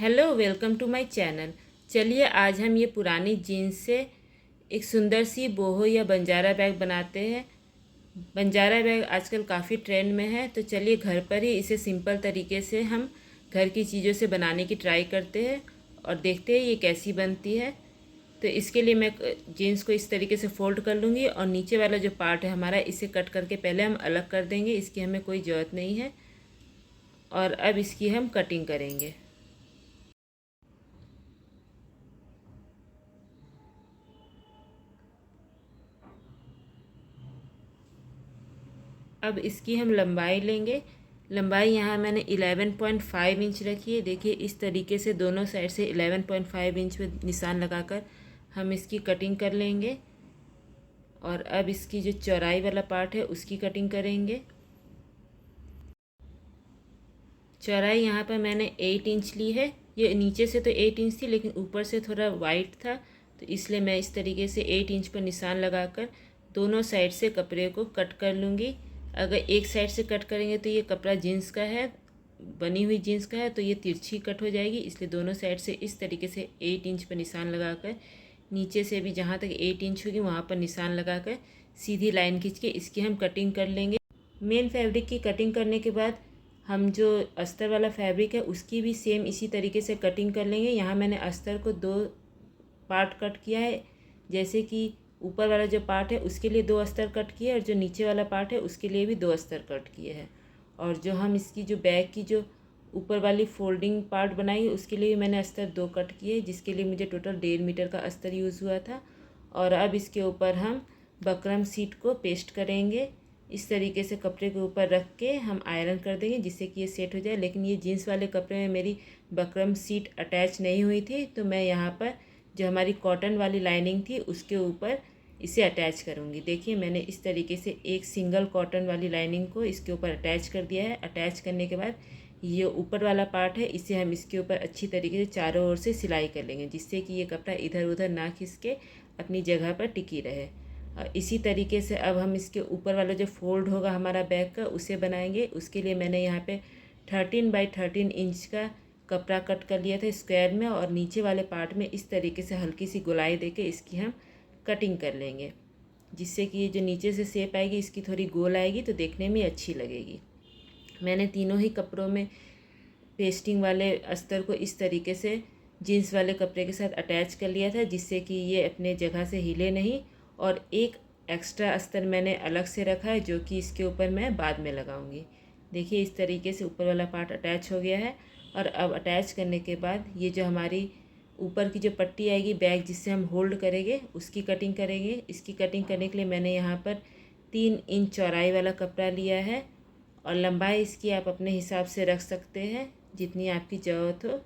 Hello, welcome to my channel. चलिए आज हम ये पुरानी जीन्स से एक सुंदर सी बोहो या बंजारा बैग बनाते हैं। बंजारा बैग आजकल काफ़ी ट्रेंड में है, तो चलिए घर पर ही इसे सिंपल तरीके से हम घर की चीज़ों से बनाने की ट्राई करते हैं और देखते हैं ये कैसी बनती है। तो इसके लिए मैं जीन्स को इस तरीके से फ़ोल्ड कर लूँगी और नीचे वाला जो पार्ट है हमारा, इसे कट करके पहले हम अलग कर देंगे। इसकी हमें कोई ज़रूरत नहीं है और अब इसकी हम कटिंग करेंगे। अब इसकी हम लंबाई लेंगे। लंबाई यहाँ मैंने 11.5 इंच रखी है। देखिए इस तरीके से दोनों साइड से 11.5 इंच पे निशान लगाकर हम इसकी कटिंग कर लेंगे। और अब इसकी जो चौड़ाई वाला पार्ट है उसकी कटिंग करेंगे। चौड़ाई यहाँ पर मैंने 8 इंच ली है। ये नीचे से तो 8 इंच थी, लेकिन ऊपर से थोड़ा वाइट था, तो इसलिए मैं इस तरीके से 8 इंच पर निशान लगाकर दोनों साइड से कपड़े को कट कर लूँगी। अगर एक साइड से कट करेंगे तो ये कपड़ा जीन्स का है, बनी हुई जीन्स का है, तो ये तिरछी कट हो जाएगी। इसलिए दोनों साइड से इस तरीके से 8 इंच पर निशान लगाकर नीचे से भी जहाँ तक 8 इंच होगी वहाँ पर निशान लगाकर सीधी लाइन खींच के इसकी हम कटिंग कर लेंगे। मेन फैब्रिक की कटिंग करने के बाद हम जो अस्तर वाला फैब्रिक है उसकी भी सेम इसी तरीके से कटिंग कर लेंगे। यहाँ मैंने अस्तर को 2 पार्ट कट किया है। जैसे कि ऊपर वाला जो पार्ट है उसके लिए 2 अस्तर कट किए और जो नीचे वाला पार्ट है उसके लिए भी 2 अस्तर कट किए हैं। और जो हम इसकी जो बैक की जो ऊपर वाली फोल्डिंग पार्ट बनाई है उसके लिए मैंने अस्तर 2 कट किए, जिसके लिए मुझे टोटल 1.5 मीटर का अस्तर यूज़ हुआ था। और अब इसके ऊपर हम बकरम सीट को पेस्ट करेंगे। इस तरीके से कपड़े के ऊपर रख के हम आयरन कर देंगे जिससे कि ये सेट हो जाए। लेकिन ये जीन्स वाले कपड़े में मेरी बकरम सीट अटैच नहीं हुई थी, तो मैं यहाँ पर जो हमारी कॉटन वाली लाइनिंग थी उसके ऊपर इसे अटैच करूँगी। देखिए मैंने इस तरीके से एक सिंगल कॉटन वाली लाइनिंग को इसके ऊपर अटैच कर दिया है। अटैच करने के बाद ये ऊपर वाला पार्ट है, इसे हम इसके ऊपर अच्छी तरीके से चारों ओर से सिलाई कर लेंगे, जिससे कि ये कपड़ा इधर उधर ना खिसके अपनी जगह पर टिकी रहे। और इसी तरीके से अब हम इसके ऊपर वाला जो फोल्ड होगा हमारा बैक का उसे बनाएंगे। उसके लिए मैंने यहाँ पे 13 बाई 13 इंच का कपड़ा कट कर लिया था स्क्वायर में, और नीचे वाले पार्ट में इस तरीके से हल्की सी गोलाई देके इसकी हम कटिंग कर लेंगे, जिससे कि ये जो नीचे से शेप आएगी इसकी थोड़ी गोल आएगी तो देखने में अच्छी लगेगी। मैंने तीनों ही कपड़ों में पेस्टिंग वाले अस्तर को इस तरीके से जीन्स वाले कपड़े के साथ अटैच कर लिया था, जिससे कि ये अपने जगह से हिले नहीं। और एक एक्स्ट्रा अस्तर मैंने अलग से रखा है जो कि इसके ऊपर मैं बाद में लगाऊंगी। देखिए इस तरीके से ऊपर वाला पार्ट अटैच हो गया है। और अब अटैच करने के बाद ये जो हमारी ऊपर की जो पट्टी आएगी बैग जिससे हम होल्ड करेंगे उसकी कटिंग करेंगे। इसकी कटिंग करने के लिए मैंने यहाँ पर 3 इंच चौड़ाई वाला कपड़ा लिया है और लंबाई इसकी आप अपने हिसाब से रख सकते हैं जितनी आपकी ज़रूरत हो।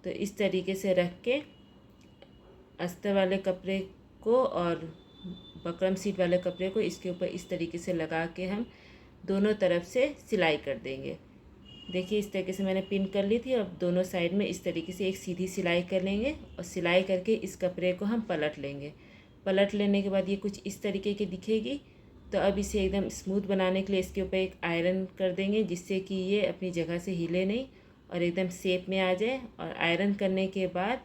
तो इस तरीके से रख के अस्तर वाले कपड़े को और बकरम सीट वाले कपड़े को इसके ऊपर इस तरीके से लगा के हम दोनों तरफ से सिलाई कर देंगे। देखिए इस तरीके से मैंने पिन कर ली थी। अब दोनों साइड में इस तरीके से एक सीधी सिलाई कर लेंगे और सिलाई करके इस कपड़े को हम पलट लेंगे। पलट लेने के बाद ये कुछ इस तरीके की दिखेगी। तो अब इसे एकदम स्मूथ बनाने के लिए इसके ऊपर एक आयरन कर देंगे, जिससे कि ये अपनी जगह से हिले नहीं और एकदम शेप में आ जाए। और आयरन करने के बाद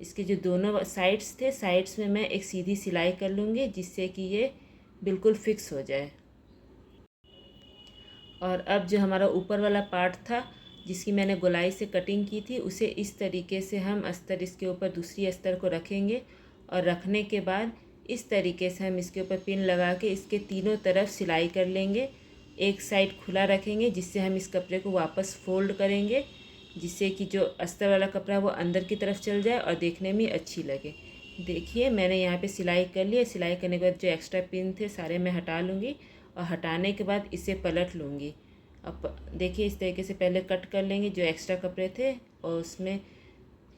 इसके जो दोनों साइड्स थे, साइड्स में मैं एक सीधी सिलाई कर लूँगी, जिससे कि ये बिल्कुल फिक्स हो जाए। और अब जो हमारा ऊपर वाला पार्ट था जिसकी मैंने गोलाई से कटिंग की थी, उसे इस तरीके से हम अस्तर इसके ऊपर दूसरी अस्तर को रखेंगे। और रखने के बाद इस तरीके से हम इसके ऊपर पिन लगा के इसके तीनों तरफ सिलाई कर लेंगे। एक साइड खुला रखेंगे जिससे हम इस कपड़े को वापस फोल्ड करेंगे, जिससे कि जो अस्तर वाला कपड़ा वो अंदर की तरफ चल जाए और देखने में अच्छी लगे। देखिए मैंने यहाँ पे सिलाई कर ली है। सिलाई करने के बाद जो एक्स्ट्रा पिन थे सारे मैं हटा लूँगी और हटाने के बाद इसे पलट लूँगी। अब देखिए इस तरीके से पहले कट कर लेंगे जो एक्स्ट्रा कपड़े थे, और उसमें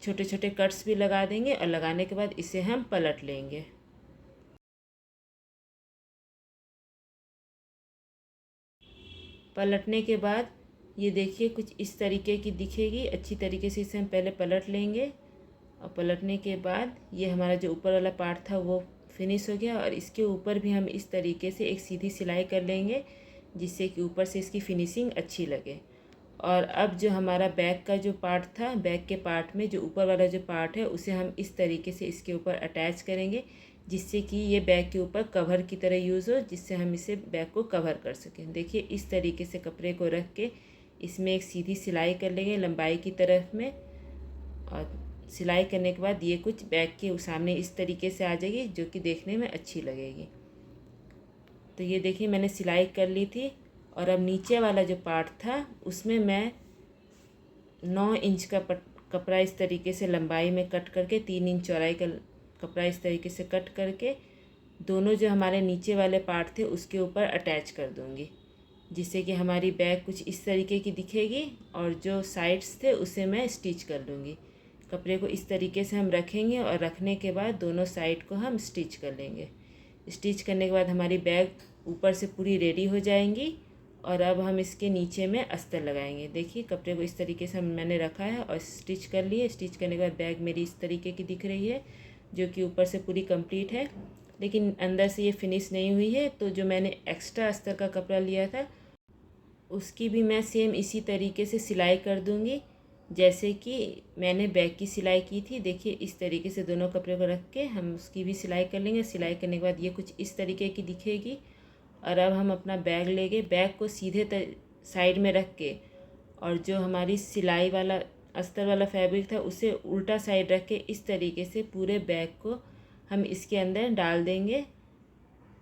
छोटे छोटे कट्स भी लगा देंगे। और लगाने के बाद इसे हम पलट लेंगे। पलटने के बाद ये देखिए कुछ इस तरीके की दिखेगी। अच्छी तरीके से इसे हम पहले पलट लेंगे। और पलटने के बाद ये हमारा जो ऊपर वाला पार्ट था वो फिनिश हो गया। और इसके ऊपर भी हम इस तरीके से एक सीधी सिलाई कर लेंगे, जिससे कि ऊपर से इसकी फिनिशिंग अच्छी लगे। और अब जो हमारा बैक का जो पार्ट था, बैक के पार्ट में जो ऊपर वाला जो पार्ट है उसे हम इस तरीके से इसके ऊपर अटैच करेंगे, जिससे कि ये बैग के ऊपर कवर की तरह यूज़ हो, जिससे हम इसे बैग को कवर कर सकें। देखिए इस तरीके से कपड़े को रख के इसमें एक सीधी सिलाई कर लेंगे लंबाई की तरफ में, और सिलाई करने के बाद ये कुछ बैग के सामने इस तरीके से आ जाएगी, जो कि देखने में अच्छी लगेगी। तो ये देखिए मैंने सिलाई कर ली थी, और अब नीचे वाला जो पार्ट था उसमें मैं 9 इंच का कपड़ा इस तरीके से लंबाई में कट करके 3 इंच चौड़ाई का कपड़ा इस तरीके से कट करके दोनों जो हमारे नीचे वाले पार्ट थे उसके ऊपर अटैच कर दूंगी, जिससे कि हमारी बैग कुछ इस तरीके की दिखेगी, और जो साइड्स थे उसे मैं स्टिच कर लूँगी। कपड़े को इस तरीके से हम रखेंगे और रखने के बाद दोनों साइड को हम स्टिच कर लेंगे। स्टिच करने के बाद हमारी बैग ऊपर से पूरी रेडी हो जाएंगी, और अब हम इसके नीचे में अस्तर लगाएंगे। देखिए कपड़े को इस तरीके से मैंने रखा है और स्टिच कर लिए। स्टिच करने के बाद बैग मेरी इस तरीके की दिख रही है, जो कि ऊपर से पूरी कंप्लीट है, लेकिन अंदर से ये फिनिश नहीं हुई है। तो जो मैंने एक्स्ट्रा अस्तर का कपड़ा लिया था उसकी भी मैं सेम इसी तरीके से सिलाई कर दूंगी, जैसे कि मैंने बैग की सिलाई की थी। देखिए इस तरीके से दोनों कपड़े को रख के हम उसकी भी सिलाई कर लेंगे। सिलाई करने के बाद ये कुछ इस तरीके की दिखेगी, और अब हम अपना बैग लेंगे, बैग को सीधे साइड में रख के, और जो हमारी सिलाई वाला अस्तर वाला फैब्रिक था उसे उल्टा साइड रख के इस तरीके से पूरे बैग को हम इसके अंदर डाल देंगे।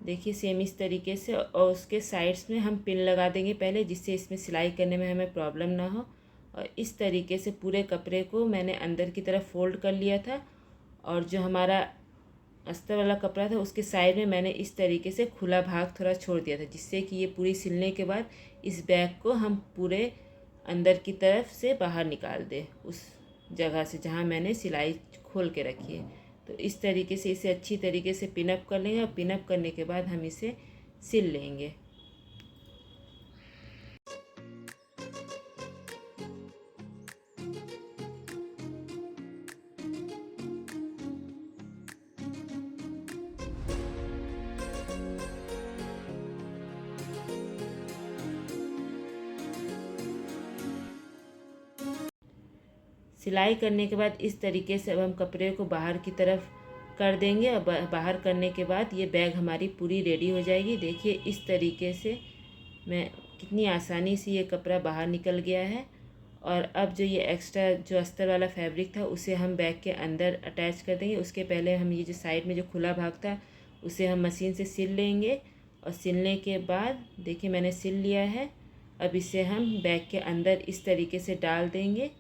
देखिए सेम इस तरीके से, और उसके साइड्स में हम पिन लगा देंगे पहले, जिससे इसमें सिलाई करने में हमें प्रॉब्लम ना हो। और इस तरीके से पूरे कपड़े को मैंने अंदर की तरफ फोल्ड कर लिया था, और जो हमारा अस्तर वाला कपड़ा था उसके साइड में मैंने इस तरीके से खुला भाग थोड़ा छोड़ दिया था, जिससे कि ये पूरी सिलने के बाद इस बैग को हम पूरे अंदर की तरफ से बाहर निकाल दें, उस जगह से जहाँ मैंने सिलाई खोल के रखी है। तो इस तरीके से इसे अच्छी तरीके से पिनअप कर लेंगे, और पिनअप करने के बाद हम इसे सिल लेंगे। सिलाई करने के बाद इस तरीके से अब हम कपड़े को बाहर की तरफ कर देंगे, और बाहर करने के बाद ये बैग हमारी पूरी रेडी हो जाएगी। देखिए इस तरीके से मैं कितनी आसानी से ये कपड़ा बाहर निकल गया है। और अब जो ये एक्स्ट्रा जो अस्तर वाला फैब्रिक था उसे हम बैग के अंदर अटैच कर देंगे। उसके पहले हम ये जो साइड में जो खुला भाग था उसे हम मशीन से सिल लेंगे, और सिलने के बाद देखिए मैंने सिल लिया है। अब इसे हम बैग के अंदर इस तरीके से डाल देंगे,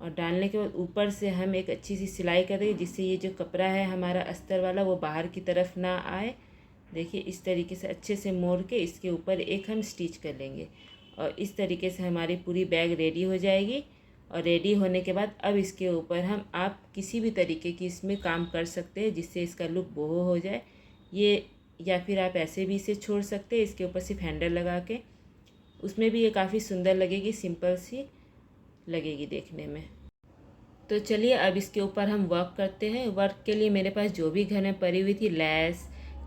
और डालने के बाद ऊपर से हम एक अच्छी सी सिलाई कर देंगे, जिससे ये जो कपड़ा है हमारा अस्तर वाला वो बाहर की तरफ ना आए। देखिए इस तरीके से अच्छे से मोड़ के इसके ऊपर एक हम स्टिच कर लेंगे, और इस तरीके से हमारी पूरी बैग रेडी हो जाएगी। और रेडी होने के बाद अब इसके ऊपर हम आप किसी भी तरीके की इसमें काम कर सकते हैं, जिससे इसका लुक बोहो हो जाए ये, या फिर आप ऐसे भी इसे छोड़ सकते हैं इसके ऊपर सिर्फ हैंडल लगा के, उसमें भी ये काफ़ी सुंदर लगेगी, सिंपल सी लगेगी देखने में। तो चलिए अब इसके ऊपर हम वर्क करते हैं। वर्क के लिए मेरे पास जो भी घर में पड़ी हुई थी, लेस,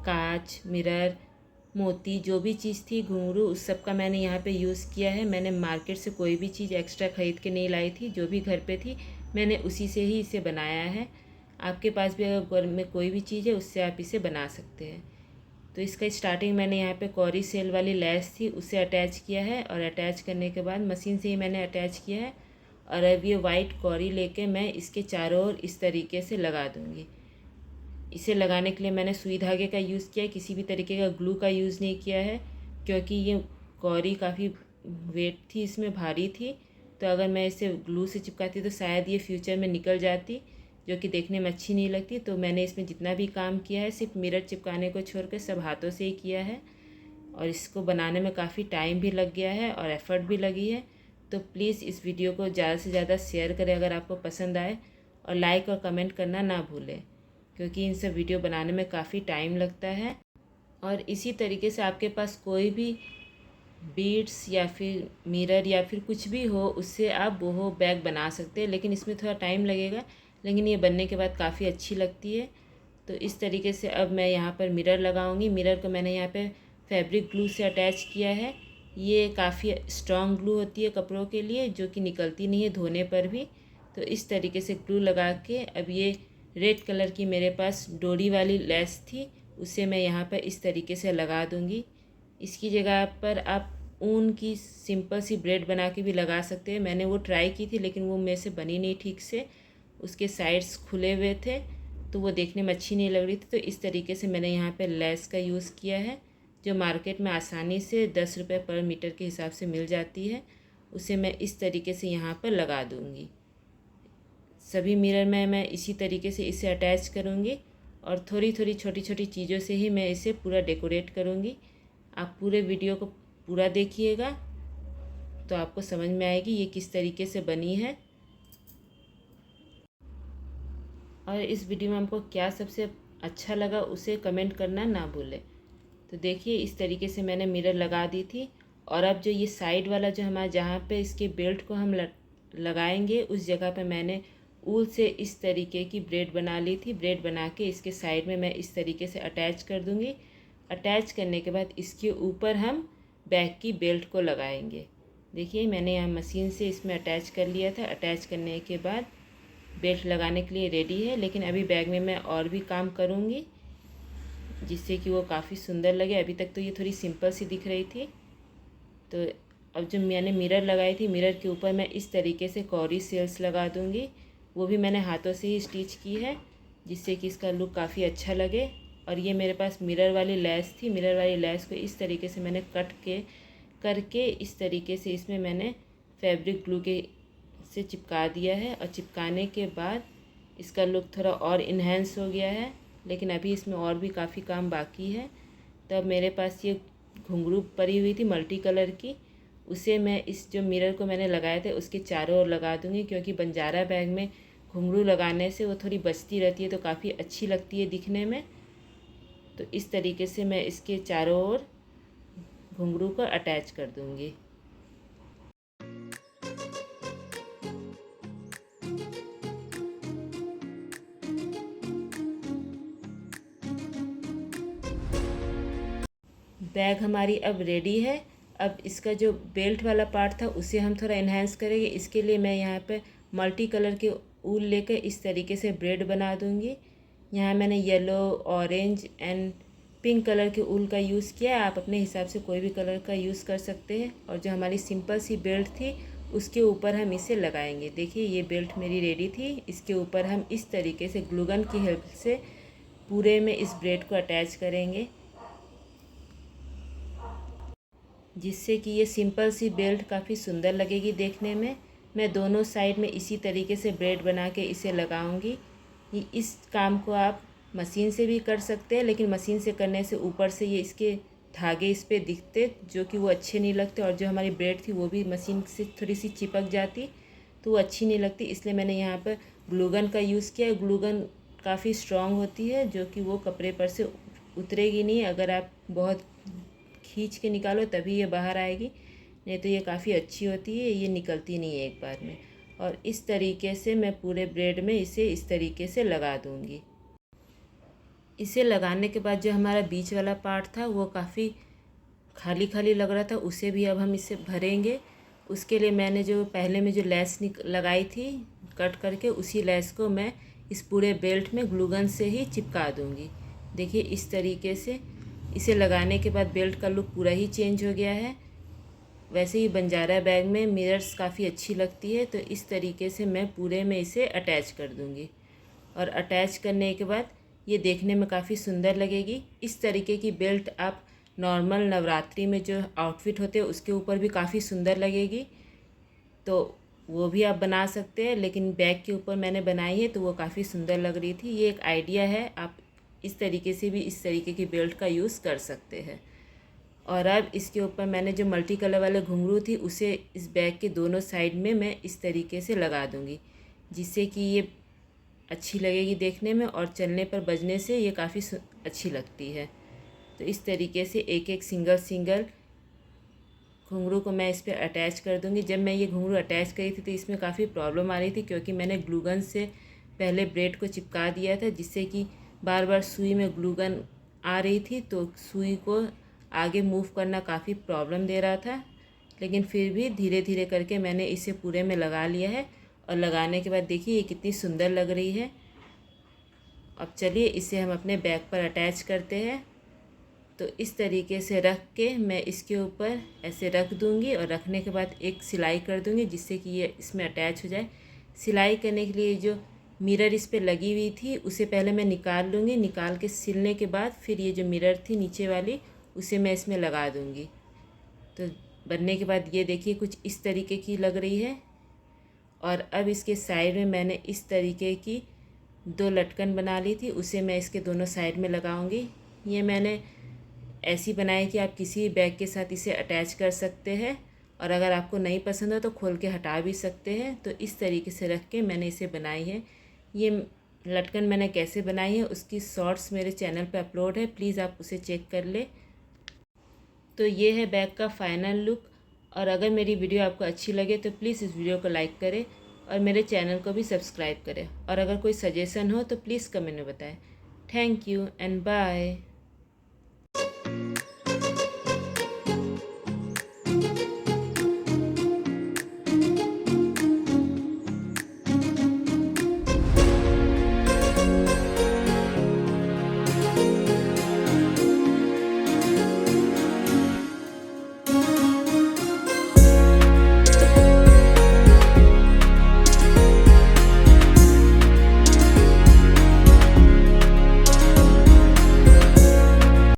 कांच, मिरर, मोती, जो भी चीज़ थी, घुंघरू, उस सब का मैंने यहाँ पे यूज़ किया है। मैंने मार्केट से कोई भी चीज़ एक्स्ट्रा ख़रीद के नहीं लाई थी, जो भी घर पे थी मैंने उसी से ही इसे बनाया है। आपके पास भी अगर घर में कोई भी चीज़ है उससे आप इसे बना सकते हैं। तो इसका स्टार्टिंग मैंने यहाँ पे कौरी सेल वाली लेस थी उसे अटैच किया है, और अटैच करने के बाद मशीन से ही मैंने अटैच किया है। और अब ये वाइट कौरी लेके मैं इसके चारों ओर इस तरीके से लगा दूँगी। इसे लगाने के लिए मैंने सुई धागे का यूज़ किया है, किसी भी तरीके का ग्लू का यूज़ नहीं किया है, क्योंकि ये कौरी काफ़ी वेट थी, इसमें भारी थी। तो अगर मैं इसे ग्लू से चिपकाती तो शायद ये फ्यूचर में निकल जाती, जो कि देखने में अच्छी नहीं लगती। तो मैंने इसमें जितना भी काम किया है सिर्फ मिरर चिपकाने को छोड़ कर सब हाथों से ही किया है, और इसको बनाने में काफ़ी टाइम भी लग गया है और एफ़र्ट भी लगी है। तो प्लीज़ इस वीडियो को ज़्यादा से ज़्यादा शेयर करें अगर आपको पसंद आए, और लाइक और कमेंट करना ना भूलें, क्योंकि इन सब वीडियो बनाने में काफ़ी टाइम लगता है। और इसी तरीके से आपके पास कोई भी बीड्स या फिर मिरर या फिर कुछ भी हो, उससे आप बोहो बैग बना सकते हैं, लेकिन इसमें थोड़ा टाइम लगेगा, लेकिन ये बनने के बाद काफ़ी अच्छी लगती है। तो इस तरीके से अब मैं यहाँ पर मिरर लगाऊंगी। मिरर को मैंने यहाँ पे फैब्रिक ग्लू से अटैच किया है। ये काफ़ी स्ट्रॉन्ग ग्लू होती है कपड़ों के लिए, जो कि निकलती नहीं है धोने पर भी। तो इस तरीके से ग्लू लगा के अब ये रेड कलर की मेरे पास डोरी वाली लेस थी, उसे मैं यहाँ पर इस तरीके से लगा दूँगी। इसकी जगह पर आप ऊन की सिंपल सी ब्रेड बना के भी लगा सकते हैं। मैंने वो ट्राई की थी लेकिन वो मेरे से बनी नहीं ठीक से, उसके साइड्स खुले हुए थे तो वो देखने में अच्छी नहीं लग रही थी। तो इस तरीके से मैंने यहाँ पे लेस का यूज़ किया है, जो मार्केट में आसानी से 10 रुपये पर मीटर के हिसाब से मिल जाती है। उसे मैं इस तरीके से यहाँ पर लगा दूँगी। सभी मिरर में मैं इसी तरीके से इसे अटैच करूँगी और थोड़ी थोड़ी छोटी छोटी चीज़ों से ही मैं इसे पूरा डेकोरेट करूँगी। आप पूरे वीडियो को पूरा देखिएगा तो आपको समझ में आएगी ये किस तरीके से बनी है। और इस वीडियो में हमको क्या सबसे अच्छा लगा उसे कमेंट करना ना भूलें। तो देखिए इस तरीके से मैंने मिरर लगा दी थी। और अब जो ये साइड वाला जो हमारा जहाँ पे इसके बेल्ट को हम लगाएंगे उस जगह पे मैंने ऊल से इस तरीके की ब्रेड बना ली थी। ब्रेड बना के इसके साइड में मैं इस तरीके से अटैच कर दूँगी। अटैच करने के बाद इसके ऊपर हम बैक की बेल्ट को लगाएंगे। देखिए मैंने यहाँ मशीन से इसमें अटैच कर लिया था। अटैच करने के बाद बेल्ट लगाने के लिए रेडी है। लेकिन अभी बैग में मैं और भी काम करूँगी जिससे कि वो काफ़ी सुंदर लगे। अभी तक तो ये थोड़ी सिंपल सी दिख रही थी। तो अब जो मैंने मिरर लगाई थी, मिरर के ऊपर मैं इस तरीके से कौरी सेल्स लगा दूँगी। वो भी मैंने हाथों से ही स्टिच की है जिससे कि इसका लुक काफ़ी अच्छा लगे। और ये मेरे पास मिरर वाली लेस थी। मिरर वाली लेस को इस तरीके से मैंने कट करके इस तरीके से इसमें मैंने फैब्रिक ग्लू के से चिपका दिया है। और चिपकाने के बाद इसका लुक थोड़ा और इन्हेंस हो गया है। लेकिन अभी इसमें और भी काफ़ी काम बाकी है। तब मेरे पास ये घुंघरू पड़ी हुई थी मल्टी कलर की, उसे मैं इस जो मिरर को मैंने लगाए थे उसके चारों ओर लगा दूँगी। क्योंकि बंजारा बैग में घुंघरू लगाने से वो थोड़ी बचती रहती है तो काफ़ी अच्छी लगती है दिखने में। तो इस तरीके से मैं इसके चारों ओर घुंघरू को अटैच कर दूँगी। बैग हमारी अब रेडी है। अब इसका जो बेल्ट वाला पार्ट था उसे हम थोड़ा इन्हेंस करेंगे। इसके लिए मैं यहाँ पे मल्टी कलर के ऊल लेकर इस तरीके से ब्रेड बना दूँगी। यहाँ मैंने yellow, orange and pink colour के ऊल का यूज़ किया है। आप अपने हिसाब से कोई भी कलर का यूज़ कर सकते हैं। और जो हमारी सिंपल सी बेल्ट थी उसके ऊपर हम इसे लगाएंगे। देखिए ये बेल्ट मेरी रेडी थी। इसके ऊपर हम इस तरीके से ग्लू गन की हेल्प से पूरे में इस ब्रेड को अटैच करेंगे जिससे कि ये सिंपल सी बेल्ट काफ़ी सुंदर लगेगी देखने में। मैं दोनों साइड में इसी तरीके से ब्रेड बना के इसे लगाऊंगी। इस काम को आप मशीन से भी कर सकते हैं, लेकिन मशीन से करने से ऊपर से ये इसके धागे इस पर दिखते जो कि वो अच्छे नहीं लगते। और जो हमारी ब्रेड थी वो भी मशीन से थोड़ी सी चिपक जाती तो वो अच्छी नहीं लगती। इसलिए मैंने यहाँ पर ग्लूगन का यूज़ किया। ग्लूगन काफ़ी स्ट्रॉन्ग होती है जो कि वो कपड़े पर से उतरेगी नहीं। अगर आप बहुत खींच के निकालो तभी ये बाहर आएगी, नहीं तो ये काफ़ी अच्छी होती है, ये निकलती नहीं है एक बार में। और इस तरीके से मैं पूरे ब्रेड में इसे इस तरीके से लगा दूँगी। इसे लगाने के बाद जो हमारा बीच वाला पार्ट था वो काफ़ी खाली खाली लग रहा था, उसे भी अब हम इसे भरेंगे। उसके लिए मैंने जो पहले में जो लेस लगाई थी कट करके, उसी लेस को मैं इस पूरे बेल्ट में ग्लूगन से ही चिपका दूँगी। देखिए इस तरीके से इसे लगाने के बाद बेल्ट का लुक पूरा ही चेंज हो गया है। वैसे ही बंजारा बैग में मिरर्स काफ़ी अच्छी लगती है। तो इस तरीके से मैं पूरे में इसे अटैच कर दूँगी। और अटैच करने के बाद ये देखने में काफ़ी सुंदर लगेगी। इस तरीके की बेल्ट आप नॉर्मल नवरात्रि में जो आउटफिट होते हैं उसके ऊपर भी काफ़ी सुंदर लगेगी, तो वो भी आप बना सकते हैं। लेकिन बैग के ऊपर मैंने बनाई है तो वो काफ़ी सुंदर लग रही थी। ये एक आइडिया है, आप इस तरीके से भी इस तरीके की बेल्ट का यूज़ कर सकते हैं। और अब इसके ऊपर मैंने जो मल्टी कलर वाले घुंघरू थी उसे इस बैग के दोनों साइड में मैं इस तरीके से लगा दूँगी जिससे कि ये अच्छी लगेगी देखने में। और चलने पर बजने से ये काफ़ी अच्छी लगती है। तो इस तरीके से एक एक सिंगल घुंघरू को मैं इस पर अटैच कर दूँगी। जब मैं ये घुंघरू अटैच करी थी तो इसमें काफ़ी प्रॉब्लम आ रही थी क्योंकि मैंने ग्लूगन से पहले ब्रेड को चिपका दिया था जिससे कि बार बार सुई में ग्लूगन आ रही थी तो सुई को आगे मूव करना काफ़ी प्रॉब्लम दे रहा था, लेकिन फिर भी धीरे धीरे करके मैंने इसे पूरे में लगा लिया है। और लगाने के बाद देखिए ये कितनी सुंदर लग रही है। अब चलिए इसे हम अपने बैग पर अटैच करते हैं। तो इस तरीके से रख के मैं इसके ऊपर ऐसे रख दूँगी और रखने के बाद एक सिलाई कर दूँगी जिससे कि ये इसमें अटैच हो जाए। सिलाई करने के लिए जो मिरर इस पे लगी हुई थी उसे पहले मैं निकाल लूँगी। निकाल के सिलने के बाद फिर ये जो मिरर थी नीचे वाली उसे मैं इसमें लगा दूँगी। तो बनने के बाद ये देखिए कुछ इस तरीके की लग रही है। और अब इसके साइड में मैंने इस तरीके की 2 लटकन बना ली थी, उसे मैं इसके दोनों साइड में लगाऊंगी। ये मैंने ऐसी बनाई कि आप किसी बैग के साथ इसे अटैच कर सकते हैं, और अगर आपको नहीं पसंद हो तो खोल के हटा भी सकते हैं। तो इस तरीके से रख के मैंने इसे बनाई है। ये लटकन मैंने कैसे बनाई है उसकी शॉर्ट्स मेरे चैनल पर अपलोड है, प्लीज़ आप उसे चेक कर ले। तो ये है बैग का फाइनल लुक। और अगर मेरी वीडियो आपको अच्छी लगे तो प्लीज़ इस वीडियो को लाइक करें और मेरे चैनल को भी सब्सक्राइब करें। और अगर कोई सजेशन हो तो प्लीज़ कमेंट में बताएं। Thank you and bye.